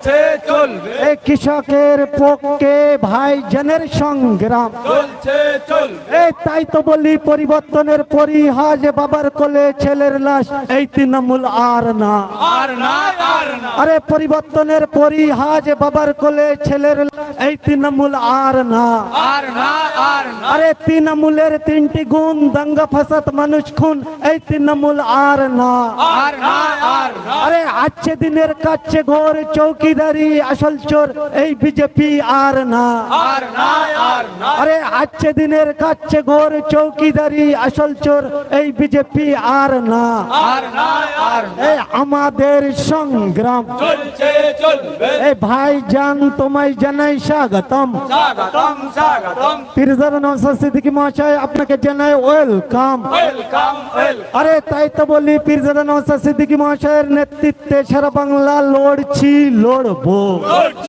চলবে কৃষকের পক্ষে ভাইজানের সংগ্রাম চলবে তাই তো বলি পরিবর্তনের পরিহাজ বাবার কোলে ছেলের লাশ এই তৃণমূল আর না আরে পরিবর্তনের পরিহাজ বাবার কোলে ছেলের এই তৃণমূল আর না আরে তৃণমূলের তিনটি গুণ দাঙ্গা ফাসাদ মানুষ খুন এই তৃণমূল আর না আরে আজকে দিনের কাছে ঘোর চৌকিদারি আসল চোর এই বিজেপি আর না আরে আজকে দিনের কাছে ঘোর চৌকিদারি আসল চোর এই বিজেপি আর না আমাদের সংগ্রাম এই ভাইজান তোমায় জানাই স্বাগতম পীরজাদা নওশাদ সিদ্দিকী মহাশয় আপনাকে জানাই ওয়েলকাম আরে তাই তো বলি পীরজাদা নওশাদ সিদ্দিকী মহাশয়ের নেতৃত্বে সারা বাংলা লড়ছি লড়বো